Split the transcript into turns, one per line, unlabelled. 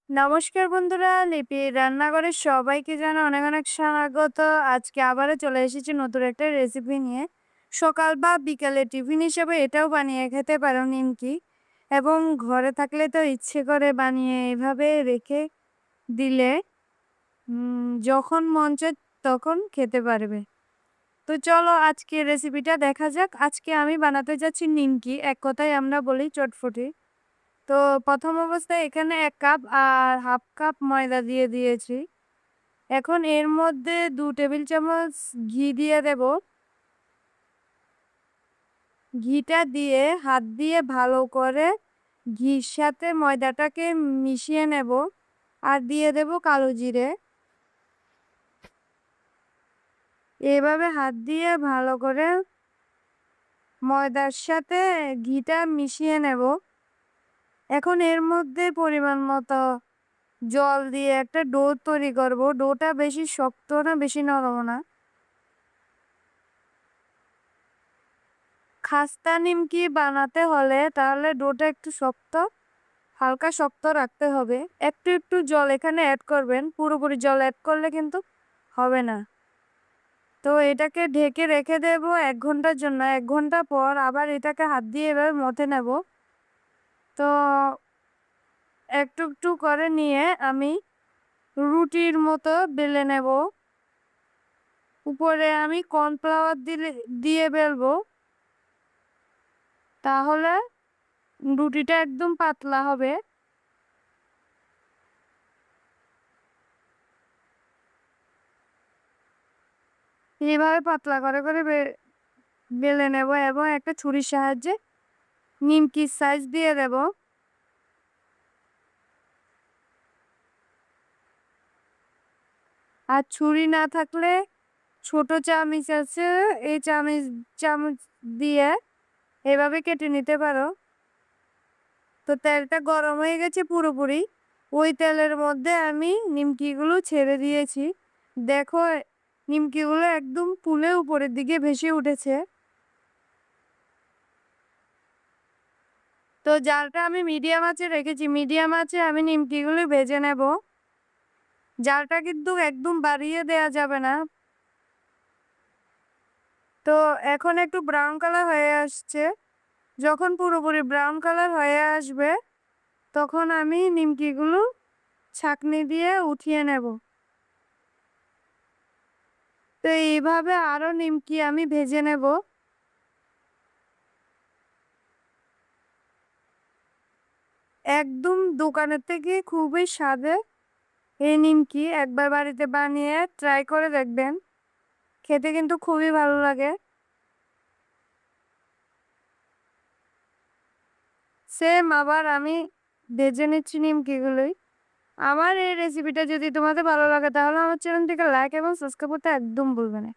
নমস্কার বন্ধুরা, লিপির রান্নাঘরে সবাইকে জানাই অনেক অনেক স্বাগত। আজকে আবারও চলে এসেছি নতুন একটা রেসিপি নিয়ে। সকাল বা বিকালে টিফিন হিসেবে এটাও বানিয়ে খেতে পারো নিমকি। এবং ঘরে থাকলে তো ইচ্ছে করে বানিয়ে এভাবে রেখে দিলে যখন মন চায় তখন খেতে পারবে। তো চলো আজকে রেসিপিটা দেখা যাক। আজকে আমি বানাতে যাচ্ছি নিমকি, এক কথায় আমরা বলি চটফটি। তো প্রথম অবস্থায় এখানে ১ কাপ আর ১/২ কাপ ময়দা দিয়ে দিয়েছি। এখন এর মধ্যে ২ টেবিল চামচ ঘি দিয়ে দেব। ঘিটা দিয়ে হাত দিয়ে ভালো করে ঘির সাথে ময়দাটাকে মিশিয়ে নেব। আর দিয়ে দেব কালো জিরে। এভাবে হাত দিয়ে ভালো করে ময়দার সাথে ঘিটা মিশিয়ে নেব। এখন এর মধ্যে পরিমাণ মতো জল দিয়ে একটা ডো তৈরি করব। ডোটা বেশি শক্ত না বেশি নরম না। খাস্তা নিমকি বানাতে হলে তাহলে ডোটা একটু শক্ত, হালকা শক্ত রাখতে হবে। একটু একটু জল এখানে অ্যাড করবেন, পুরোপুরি জল অ্যাড করলে কিন্তু হবে না। তো এটাকে ঢেকে রেখে দেব ১ ঘন্টার জন্য। ১ ঘন্টা পর আবার এটাকে হাত দিয়ে এভাবে মথে নেব। তো একটু একটু করে নিয়ে আমি রুটির মতো বেলে নেব। উপরে আমি কর্নফ্লাওয়ার দিয়ে বেলবো, তাহলে রুটিটা একদম পাতলা হবে। এভাবে পাতলা করে করে বেলে নেব এবং একটা ছুরির সাহায্যে নিমকির সাইজ দিয়ে দেব। আর ছুরি না থাকলে ছোট চামিচ আছে, এই চামচ দিয়ে এভাবে কেটে নিতে পারো। তো তেলটা গরম হয়ে গেছে পুরোপুরি। ওই তেলের মধ্যে আমি নিমকিগুলো ছেড়ে দিয়েছি। দেখো, নিমকিগুলো একদম ফুলে উপরের দিকে ভেসে উঠেছে। তো জালটা আমি মিডিয়াম আঁচে রেখেছি। মিডিয়াম আঁচে আমি নিমকিগুলো ভেজে নেব। জালটা কিন্তু একদম বাড়িয়ে দেয়া যাবে না। তো এখন একটু ব্রাউন কালার হয়ে আসছে। যখন পুরোপুরি ব্রাউন কালার হয়ে আসবে তখন আমি নিমকিগুলো ছাঁকনি দিয়ে উঠিয়ে নেব। তো এইভাবে আরো নিমকি আমি ভেজে নেব। একদম দোকানের থেকে খুবই স্বাদের এই নিমকি একবার বাড়িতে বানিয়ে ট্রাই করে দেখবেন। খেতে কিন্তু খুবই ভালো লাগে। সেম আবার আমি ভেজে নিচ্ছি নিমকিগুলোই। আমার এই রেসিপিটা যদি তোমাদের ভালো লাগে তাহলে আমার চ্যানেলটিকে লাইক এবং সাবস্ক্রাইব করতে একদম ভুলবে না।